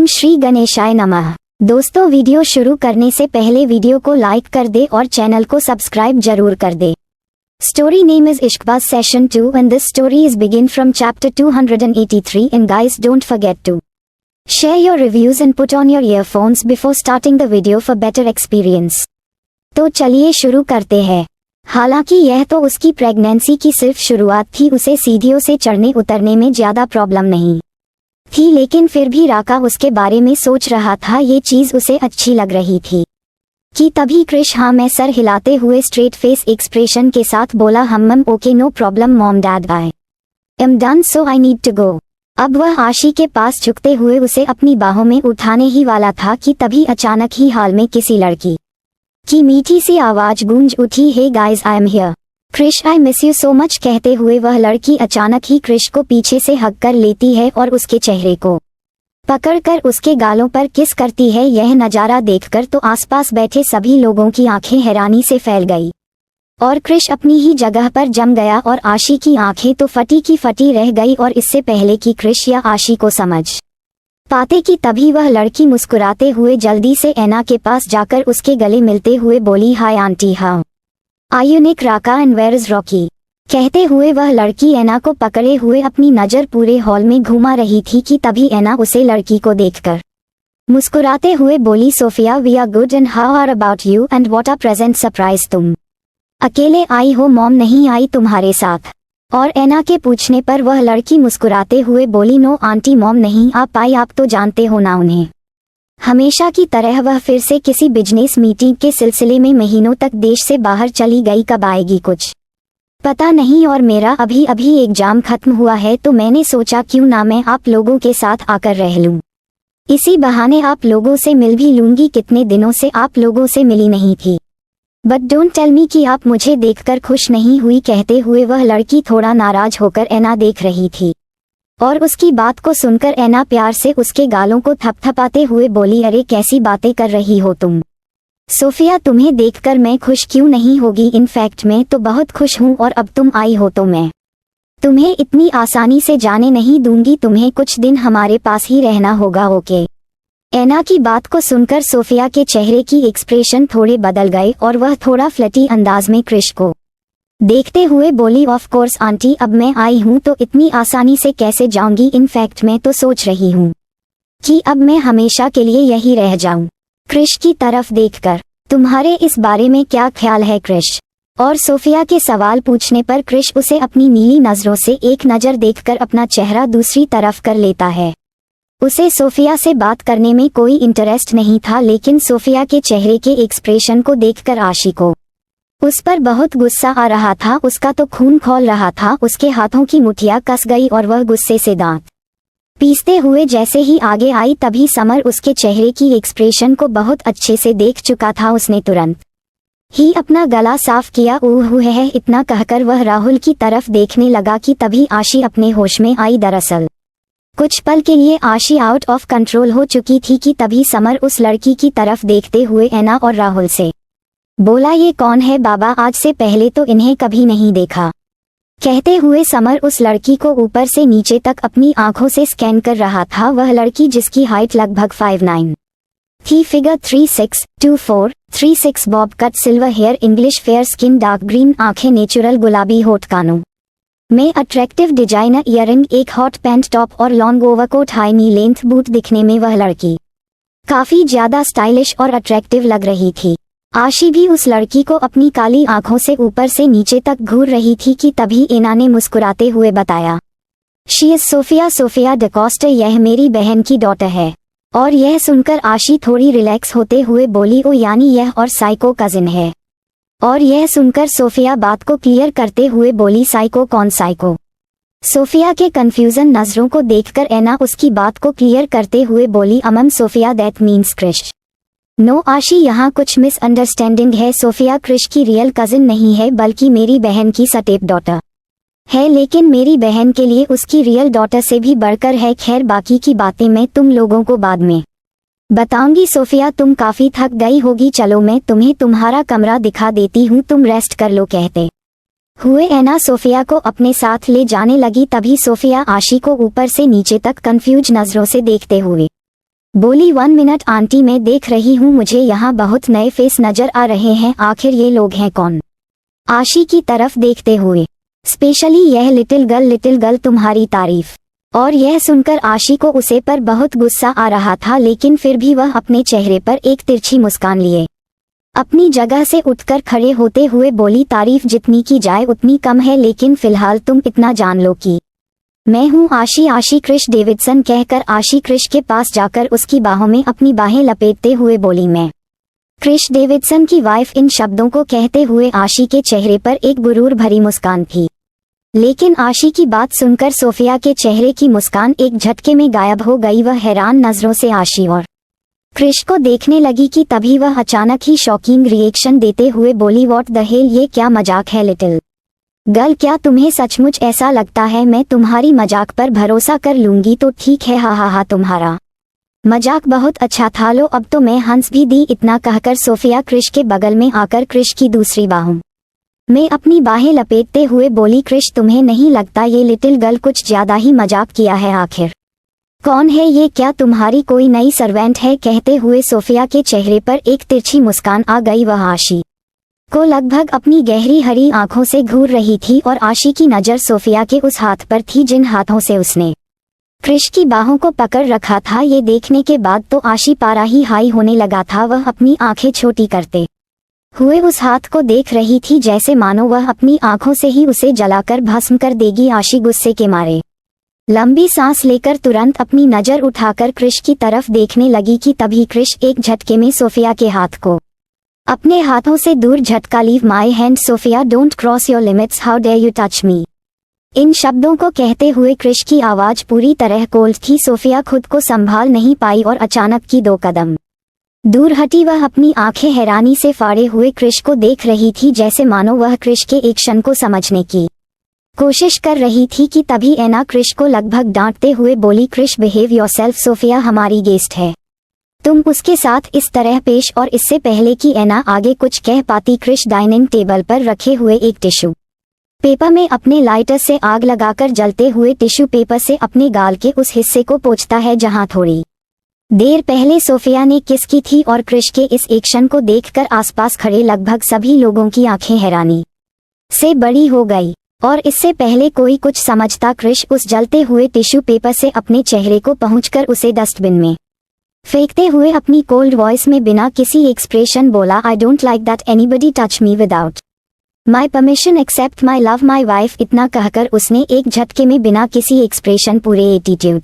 श्री गणेशाय नमः। दोस्तों, वीडियो शुरू करने से पहले वीडियो को लाइक कर दे और चैनल को सब्सक्राइब जरूर कर दे। Story name is Ishqbaaz session 2 and this story is begin from chapter 283 and guys don't forget to share your reviews and put on your earphones before starting the video for better experience। तो चलिए शुरू करते हैं। हालांकि यह तो उसकी pregnancy की सिर्फ शुरुआत थी, उसे सीढ़ियों से चढ़ने उतरने में ज्यादा प्रॉब्लम नहीं थी, लेकिन फिर भी राका उसके बारे में सोच रहा था। ये चीज उसे अच्छी लग रही थी कि तभी क्रिश हाँ मैं सर हिलाते हुए स्ट्रेट फेस एक्सप्रेशन के साथ बोला, हम okay no problem mom dad, I am done so I need to go. अब वह आशी के पास झुकते हुए उसे अपनी बाहों में उठाने ही वाला था कि तभी अचानक ही हाल में किसी लड़की की मीठी सी आवाज गूंज उठी, hey guys I am here Krish I miss you so much. कहते हुए वह लड़की अचानक ही क्रिश को पीछे से हग कर लेती है और उसके चेहरे को पकड़कर उसके गालों पर किस करती है। यह नजारा देखकर तो आसपास बैठे सभी लोगों की आंखें हैरानी से फैल गई और क्रिश अपनी ही जगह पर जम गया और आशी की आंखें तो फटी की फटी रह गई। और इससे पहले कि क्रिश या आशी को समझ पाते कि तभी वह लड़की मुस्कुराते हुए जल्दी से एना के पास जाकर उसके गले मिलते हुए बोली, hi aunty, how are you निक राका एंड वेयर इज रॉकी। कहते हुए वह लड़की एना को पकड़े हुए अपनी नजर पूरे हॉल में घुमा रही थी कि तभी एना उसे लड़की को देखकर मुस्कुराते हुए बोली, Sophia we are good and how are about you and what are present surprise, तुम अकेले आई हो, मॉम नहीं आई तुम्हारे साथ। और एना के पूछने पर वह लड़की मुस्कुराते हुए बोली, नो आंटी, मॉम नहीं आ पाई, आप तो जानते हो ना उन्हें। हमेशा की तरह वह फिर से किसी बिजनेस मीटिंग के सिलसिले में महीनों तक देश से बाहर चली गई, कब आएगी कुछ पता नहीं, और मेरा अभी अभी एग्जाम खत्म हुआ है तो मैंने सोचा क्यों ना मैं आप लोगों के साथ आकर रह लूं। इसी बहाने आप लोगों से मिल भी लूंगी, कितने दिनों से आप लोगों से मिली नहीं थी। बट डोंट टेल मी कि आप मुझे देखकर खुश नहीं हुई। कहते हुए वह लड़की थोड़ा नाराज होकर एना देख रही थी और उसकी बात को सुनकर एना प्यार से उसके गालों को थपथपाते हुए बोली, अरे कैसी बातें कर रही हो तुम सोफिया, तुम्हें देखकर मैं खुश क्यों नहीं होगी, इनफैक्ट मैं तो बहुत खुश हूँ और अब तुम आई हो तो मैं तुम्हें इतनी आसानी से जाने नहीं दूंगी, तुम्हें कुछ दिन हमारे पास ही रहना होगा, ओके। एना की बात को सुनकर सोफिया के चेहरे की एक्सप्रेशन थोड़े बदल गए और वह थोड़ा फ्लटी अंदाज में क्रिश को देखते हुए बोली, ऑफ कोर्स आंटी, अब मैं आई हूँ तो इतनी आसानी से कैसे जाऊंगी, इनफैक्ट मैं तो सोच रही हूँ कि अब मैं हमेशा के लिए यही रह जाऊं। क्रिश की तरफ देखकर, तुम्हारे इस बारे में क्या ख्याल है क्रिश। और सोफिया के सवाल पूछने पर क्रिश उसे अपनी नीली नजरों से एक नजर देखकर अपना चेहरा दूसरी तरफ कर लेता है। उसे सोफिया से बात करने में कोई इंटरेस्ट नहीं था, लेकिन सोफिया के चेहरे के एक्सप्रेशन को देखकर आशी को उस पर बहुत गुस्सा आ रहा था। उसका तो खून खौल रहा था, उसके हाथों की मुठ्ठियां कस गई और वह गुस्से से दांत पीसते हुए जैसे ही आगे आई तभी समर उसके चेहरे की एक्सप्रेशन को बहुत अच्छे से देख चुका था। उसने तुरंत ही अपना गला साफ किया, ओह है, इतना कहकर वह राहुल की तरफ देखने लगा कि तभी आशी अपने होश में आई। दरअसल कुछ पल के लिए आशी आउट ऑफ कंट्रोल हो चुकी थी कि तभी समर उस लड़की की तरफ देखते हुए एना और राहुल से बोला, ये कौन है बाबा, आज से पहले तो इन्हें कभी नहीं देखा। कहते हुए समर उस लड़की को ऊपर से नीचे तक अपनी आंखों से स्कैन कर रहा था। वह लड़की जिसकी हाइट लगभग 5'9" थी, figure 3'6", 2'4", 3'6", bob cut, silver hair, English fair skin, dark green आंखें, नेचुरल गुलाबी होठ, कानों में अट्रैक्टिव डिजाइनर ईयरिंग, एक हॉट पैंट टॉप और long overcoat, high knee length boot. दिखने में वह लड़की काफी ज्यादा स्टाइलिश और अट्रैक्टिव लग रही थी। आशी भी उस लड़की को अपनी काली आंखों से ऊपर से नीचे तक घूर रही थी कि तभी एना ने मुस्कुराते हुए बताया, she is Sophia, Sophia D'Costa, यह मेरी बहन की डॉटर है। और यह सुनकर आशी थोड़ी रिलैक्स होते हुए बोली, ओ यानी यह और साइको कजिन है। और यह सुनकर सोफिया बात को क्लियर करते हुए बोली, साइको कौन साइको। सोफिया के कंफ्यूजन नजरों को देखकर एना उसकी बात को क्लियर करते हुए बोली, Sophia that means Krish. No Ashi, यहाँ कुछ मिसअंडरस्टैंडिंग है, सोफिया क्रिश की रियल कजिन नहीं है बल्कि मेरी बहन की स्टेप डॉटर है, लेकिन मेरी बहन के लिए उसकी रियल डॉटर से भी बढ़कर है। खैर बाकी की बातें मैं तुम लोगों को बाद में बताऊंगी। सोफिया तुम काफी थक गई होगी, चलो मैं तुम्हें तुम्हारा कमरा दिखा देती हूँ, तुम रेस्ट कर लो। कहते हुए एना सोफिया को अपने साथ ले जाने लगी। तभी सोफिया आशी को ऊपर से नीचे तक कंफ्यूज नजरों से देखते हुए बोली 1 मिनट आंटी, मैं देख रही हूँ, मुझे यहाँ बहुत नए फेस नजर आ रहे हैं, आखिर ये लोग हैं कौन? आशी की तरफ देखते हुए, स्पेशली यह लिटिल गर्ल तुम्हारी तारीफ। और यह सुनकर आशी को उसे पर बहुत गुस्सा आ रहा था, लेकिन फिर भी वह अपने चेहरे पर एक तिरछी मुस्कान लिए अपनी जगह से उठकर खड़े होते हुए बोली, तारीफ जितनी की जाए उतनी कम है, लेकिन फिलहाल तुम इतना जान लो कि मैं हूँ आशी। आशी क्रिश डेविडसन कहकर आशी क्रिश के पास जाकर उसकी बाहों में अपनी बाहें लपेटते हुए बोली, मैं क्रिश डेविडसन की वाइफ। इन शब्दों को कहते हुए आशी के चेहरे पर एक गुरूर भरी मुस्कान थी, लेकिन आशी की बात सुनकर सोफिया के चेहरे की मुस्कान एक झटके में गायब हो गई। वह हैरान नजरों से आशी और क्रिश को देखने लगी कि तभी वह अचानक ही शॉकिंग रिएक्शन देते हुए बोली, व्हाट द हेल, ये क्या मजाक है लिटिल गर्ल? क्या तुम्हें सचमुच ऐसा लगता है मैं तुम्हारी मजाक पर भरोसा कर लूंगी? तो ठीक है, हा हा हा, तुम्हारा मजाक बहुत अच्छा था, लो अब तो मैं हंस भी दी। इतना कहकर सोफिया क्रिश के बगल में आकर क्रिश की दूसरी बाहों में अपनी बाहें लपेटते हुए बोली, क्रिश तुम्हें नहीं लगता ये लिटिल गर्ल कुछ ज्यादा ही मजाक किया है? आखिर कौन है ये? क्या तुम्हारी कोई नई सर्वेंट है? कहते हुए सोफिया के चेहरे पर एक तिरछी मुस्कान आ गई। वह आशी को लगभग अपनी गहरी हरी आंखों से घूर रही थी और आशी की नजर सोफिया के उस हाथ पर थी जिन हाथों से उसने क्रिश की बाहों को पकड़ रखा था। ये देखने के बाद तो आशी पारा ही हाई होने लगा था। वह अपनी आंखें छोटी करते हुए उस हाथ को देख रही थी, जैसे मानो वह अपनी आंखों से ही उसे जलाकर भस्म कर देगी। आशी गुस्से के मारे लंबी सांस लेकर तुरंत अपनी नजर उठाकर क्रिश की तरफ देखने लगी कि तभी क्रिश एक झटके में सोफिया के हाथ को अपने हाथों से दूर झटका, leave my hand Sophia, don't cross your limits, how dare you touch me. इन शब्दों को कहते हुए क्रिश की आवाज पूरी तरह कोल्ड थी। सोफिया खुद को संभाल नहीं पाई और अचानक की 2 कदम दूर हटी। वह अपनी आंखें हैरानी से फाड़े हुए क्रिश को देख रही थी, जैसे मानो वह क्रिश के एक क्षण को समझने की कोशिश कर रही थी कि तभी एना क्रिश को लगभग डांटते हुए बोली, क्रिश बिहेव योरसेल्फ, सोफिया हमारी गेस्ट है, तुम उसके साथ इस तरह पेश। और इससे पहले कि एना आगे कुछ कह पाती, क्रिश डाइनिंग टेबल पर रखे हुए एक टिश्यू पेपर में अपने लाइटर से आग लगाकर जलते हुए टिश्यू पेपर से अपने गाल के उस हिस्से को पोंछता है जहां थोड़ी देर पहले सोफिया ने किस की थी। और क्रिश के इस एक्शन को देखकर आसपास खड़े लगभग सभी लोगों की आंखें हैरानी से बड़ी हो गई और इससे पहले कोई कुछ समझता, क्रिश उस जलते हुए टिश्यू पेपर से अपने चेहरे को पहुंचकर उसे डस्टबिन में फेंकते हुए अपनी कोल्ड वॉइस में बिना किसी एक्सप्रेशन बोला, I don't like that anybody touch me without my permission except my love my wife. इतना कहकर उसने एक झटके में बिना किसी एक्सप्रेशन पूरे एटीट्यूड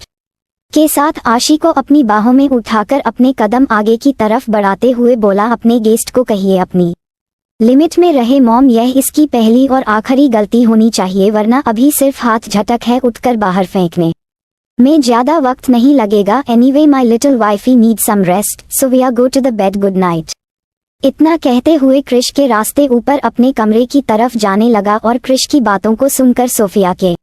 के साथ आशी को अपनी बाहों में उठाकर अपने कदम आगे की तरफ बढ़ाते हुए बोला, अपने गेस्ट को कहिए अपनी लिमिट में रहे मॉम, यह इसकी पहली और आखिरी गलती होनी चाहिए, वरना अभी सिर्फ हाथ झटक है, उठकर बाहर फेंकने में ज्यादा वक्त नहीं लगेगा। Anyway my little wifey need some rest, so we are go to the bed, good night. इतना कहते हुए क्रिश के रास्ते ऊपर अपने कमरे की तरफ जाने लगा और क्रिश की बातों को सुनकर सोफिया के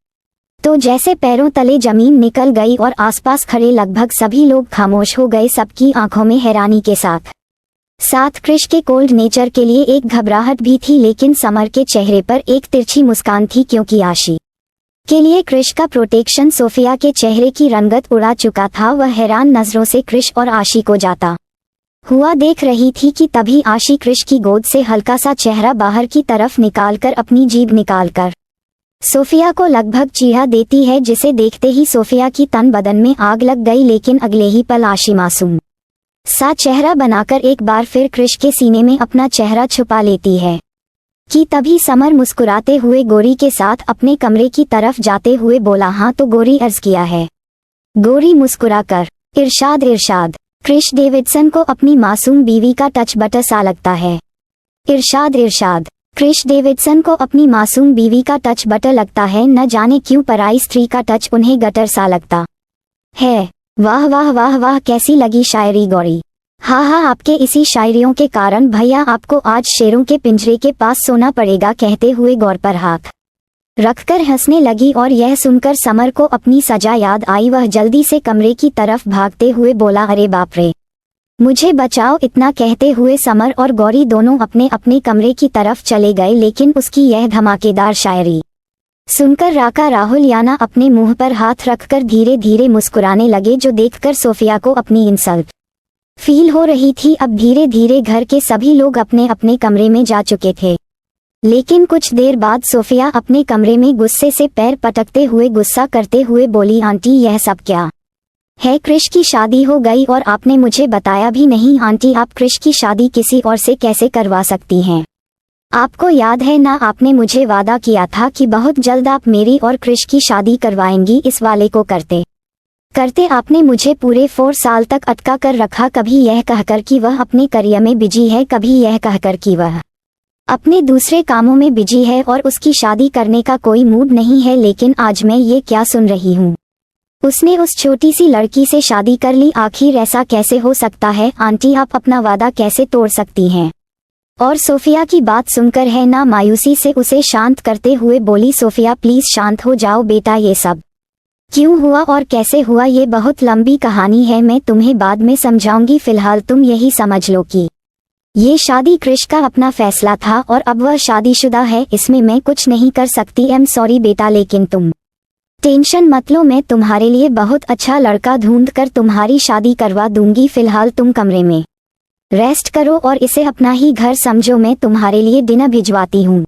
तो जैसे पैरों तले जमीन निकल गई और आसपास खड़े लगभग सभी लोग खामोश हो गए, सबकी आंखों में हैरानी के साथ क्रिश के कोल्ड नेचर के लिए एक घबराहट भी थी, लेकिन समर के चेहरे पर एक तिरछी मुस्कान थी, क्योंकि आशी के लिए क्रिश का प्रोटेक्शन सोफिया के चेहरे की रंगत उड़ा चुका था। वह हैरान नजरों से क्रिश और आशी को जाता हुआ देख रही थी कि तभी आशी क्रिश की गोद से हल्का सा चेहरा बाहर की तरफ निकालकर अपनी जीभ निकालकर सोफिया को लगभग चीहा देती है, जिसे देखते ही सोफिया की तन बदन में आग लग गई। लेकिन अगले ही पल आशी मासूम सा चेहरा बनाकर एक बार फिर क्रिश के सीने में अपना चेहरा छुपा लेती है कि तभी समर मुस्कुराते हुए गोरी के साथ अपने कमरे की तरफ जाते हुए बोला, हाँ तो गोरी, अर्ज किया है गोरी मुस्कुराकर। इरशाद क्रिश डेविडसन को अपनी मासूम बीवी का टच बटर सा लगता है। इरशाद क्रिश डेविडसन को अपनी मासूम बीवी का टच बटर लगता है, न जाने क्यों पराई स्त्री का टच उन्हें गटर सा लगता है। वाह वाह वाह वाह, कैसी लगी शायरी गौरी। हाँ हाँ, आपके इसी शायरियों के कारण भैया आपको आज शेरों के पिंजरे के पास सोना पड़ेगा, कहते हुए गौर पर हाथ रखकर हंसने लगी। और यह सुनकर समर को अपनी सजा याद आई। वह जल्दी से कमरे की तरफ भागते हुए बोला, अरे बाप रे, मुझे बचाओ। इतना कहते हुए समर और गौरी दोनों अपने अपने कमरे की तरफ चले गए। लेकिन उसकी यह धमाकेदार शायरी सुनकर राका राहुल याना अपने मुंह पर हाथ रखकर धीरे धीरे मुस्कुराने लगे, जो देखकर सोफिया को अपनी इंसल्ट फील हो रही थी। अब धीरे धीरे घर के सभी लोग अपने अपने कमरे में जा चुके थे, लेकिन कुछ देर बाद सोफिया अपने कमरे में गुस्से से पैर पटकते हुए गुस्सा करते हुए बोली, आंटी यह सब क्या है? क्रिश की शादी हो गई और आपने मुझे बताया भी नहीं। आंटी, आप क्रिश की शादी किसी और से कैसे करवा सकती हैं? आपको याद है ना, आपने मुझे वादा किया था कि बहुत जल्द आप मेरी और क्रिश की शादी करवाएंगी। इस वाले को करते करते आपने मुझे पूरे 4 साल तक अटका कर रखा, कभी यह कहकर कि वह अपने करियर में बिजी है, कभी यह कहकर कि वह अपने दूसरे कामों में बिजी है और उसकी शादी करने का कोई मूड नहीं है। लेकिन आज मैं ये क्या सुन रही हूँ, उसने उस छोटी सी लड़की से शादी कर ली। आखिर ऐसा कैसे हो सकता है? आंटी, आप अपना वादा कैसे तोड़ सकती हैं? और सोफिया की बात सुनकर है ना मायूसी से उसे शांत करते हुए बोली, सोफिया प्लीज शांत हो जाओ बेटा, ये सब क्यों हुआ और कैसे हुआ ये बहुत लंबी कहानी है, मैं तुम्हें बाद में समझाऊंगी। फिलहाल तुम यही समझ लो कि ये शादी क्रिश का अपना फैसला था और अब वह शादीशुदा है, इसमें मैं कुछ नहीं कर सकती। आई एम सॉरी बेटा, लेकिन तुम टेंशन मत लो, मैं तुम्हारे लिए बहुत अच्छा लड़का ढूंढ कर तुम्हारी शादी करवा दूंगी। फिलहाल तुम कमरे में रेस्ट करो और इसे अपना ही घर समझो, मैं तुम्हारे लिए डिनर भिजवाती हूँ।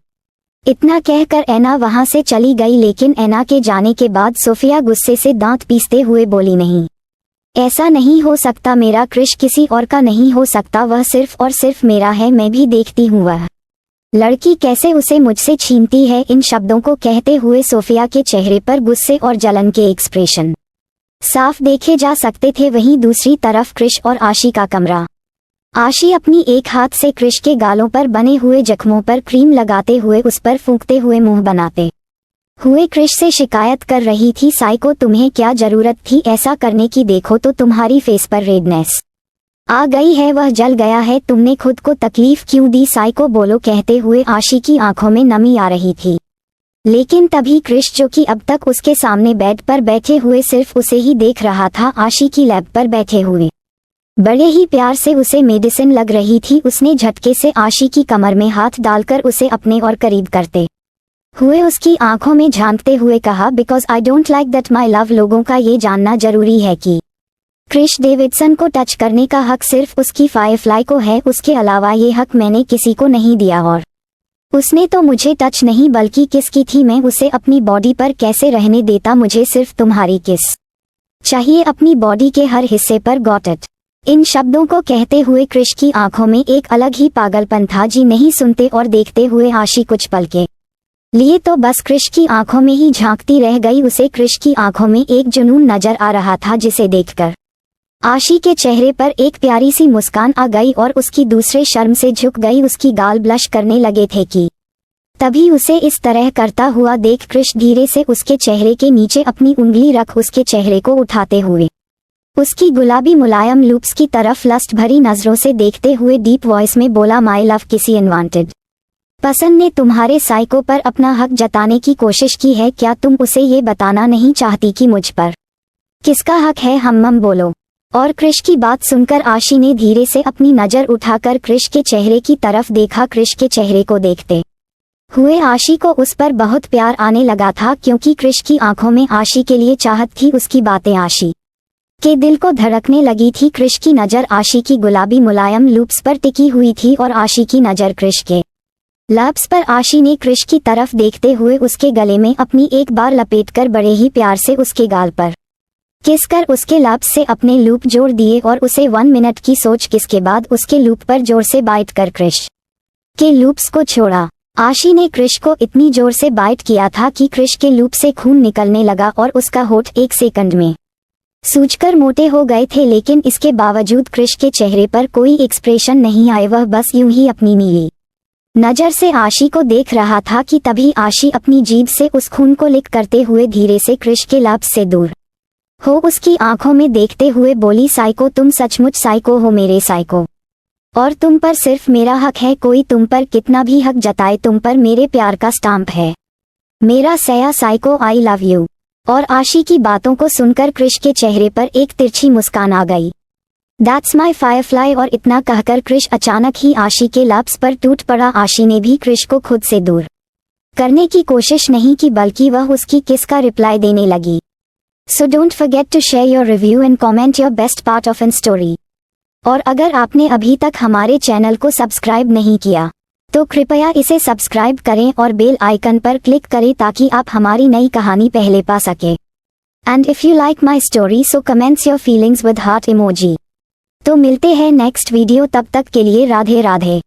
इतना कहकर ऐना वहां से चली गई, लेकिन ऐना के जाने के बाद सोफिया गुस्से से दांत पीसते हुए बोली, नहीं, ऐसा नहीं हो सकता, मेरा क्रिश किसी और का नहीं हो सकता, वह सिर्फ और सिर्फ मेरा है। मैं भी देखती हूँ वह लड़की कैसे उसे मुझसे छीनती है। इन शब्दों को कहते हुए सोफिया के चेहरे पर गुस्से और जलन के एक्सप्रेशन साफ देखे जा सकते थे। वहीं दूसरी तरफ क्रिश और आशी का कमरा। आशी अपनी एक हाथ से क्रिश के गालों पर बने हुए जख्मों पर क्रीम लगाते हुए उस पर फूंकते हुए मुंह बनाते हुए क्रिश से शिकायत कर रही थी, साइको तुम्हें क्या जरूरत थी ऐसा करने की? देखो तो तुम्हारी फेस पर रेडनेस आ गई है, वह जल गया है, तुमने खुद को तकलीफ क्यों दी? साइको बोलो, कहते हुए आशी की आंखों में नमी आ रही थी। लेकिन तभी क्रिश, जो कि अब तक उसके सामने बेड पर बैठे हुए सिर्फ उसे ही देख रहा था, आशी की लैब पर बैठे हुए बड़े ही प्यार से उसे मेडिसिन लग रही थी, उसने झटके से आशी की कमर में हाथ डालकर उसे अपने और करीब करते हुए उसकी आंखों में झांकते हुए कहा, because I don't like that my love. लोगों का ये जानना जरूरी है कि क्रिश डेविडसन को टच करने का हक सिर्फ उसकी फायरफ्लाई को है, उसके अलावा ये हक मैंने किसी को नहीं दिया। और उसने तो मुझे टच नहीं बल्कि किस की थी, मैं उसे अपनी बॉडी पर कैसे रहने देता? मुझे सिर्फ तुम्हारी किस चाहिए, अपनी बॉडी के हर हिस्से पर, गॉट इट? इन शब्दों को कहते हुए क्रिश की आंखों में एक अलग ही पागलपन था। जी नहीं सुनते और देखते हुए आशी कुछ पल के लिए तो बस क्रिश की आंखों में ही झांकती रह गई। उसे क्रिश की आंखों में एक जुनून नजर आ रहा था, जिसे देखकर आशी के चेहरे पर एक प्यारी सी मुस्कान आ गई और उसकी दूसरे शर्म से झुक गई, उसकी गाल ब्लश करने लगे थे कि तभी उसे इस तरह करता हुआ देख क्रिश धीरे से उसके चेहरे के नीचे अपनी उंगली रख उसके चेहरे को उठाते हुए उसकी गुलाबी मुलायम लूप्स की तरफ लस्ट भरी नजरों से देखते हुए डीप वॉइस में बोला, माई लव, किसी अनवांटेड पर्सन ने तुम्हारे साइको पर अपना हक जताने की कोशिश की है, क्या तुम उसे ये बताना नहीं चाहती कि मुझ पर किसका हक है? हम बोलो। और क्रिश की बात सुनकर आशी ने धीरे से अपनी नजर उठाकर क्रिश के चेहरे की तरफ देखा। क्रिश के चेहरे को देखते हुए आशी को उस पर बहुत प्यार आने लगा था, क्योंकि क्रिश की आंखों में आशी के लिए चाहत थी। उसकी बातें आशी के दिल को धड़कने लगी थी। क्रिश की नजर आशी की गुलाबी मुलायम लूप्स पर टिकी हुई थी और आशी की नजर क्रिश के लब्स पर। आशी ने क्रिश की तरफ देखते हुए उसके गले में अपनी एक बार लपेटकर बड़े ही प्यार से उसके गाल पर किस कर उसके लब्स से अपने लूप जोड़ दिए और उसे 1 मिनट की सोच किस के बाद उसके लूप पर जोर से बाइट कर क्रिश के लूप्स को छोड़ा। आशी ने क्रिश को इतनी जोर से बाइट किया था कि क्रिश के लूप से खून निकलने लगा और उसका होठ 1 सेकंड में सूजकर मोटे हो गए थे। लेकिन इसके बावजूद क्रिश के चेहरे पर कोई एक्सप्रेशन नहीं आए, वह बस यूं ही अपनी नीली नजर से आशी को देख रहा था कि तभी आशी अपनी जीभ से उस खून को लिक करते हुए धीरे से क्रिश के लब्स से दूर हो उसकी आंखों में देखते हुए बोली, साइको, तुम सचमुच साइको हो, मेरे साइको, और तुम पर सिर्फ मेरा हक है, कोई तुम पर कितना भी हक जताए तुम पर मेरे प्यार का स्टाम्प है, मेरा सया साइको, आई लव यू। और आशी की बातों को सुनकर क्रिश के चेहरे पर एक तिरछी मुस्कान आ गई। That's my Firefly. और इतना कहकर क्रिश अचानक ही आशी के लब्स पर टूट पड़ा। आशी ने भी क्रिश को खुद से दूर करने की कोशिश नहीं की बल्कि वह उसकी किस का रिप्लाई देने लगी। So don't forget to share your review and comment your best part of an story. और अगर आपने अभी तक हमारे चैनल को सब्सक्राइब नहीं किया तो कृपया इसे सब्सक्राइब करें और बेल आइकन पर क्लिक करें ताकि आप हमारी नई कहानी पहले पा सकें। And if you like my story so comments your feelings with heart emoji. तो मिलते हैं नेक्स्ट वीडियो, तब तक के लिए राधे राधे।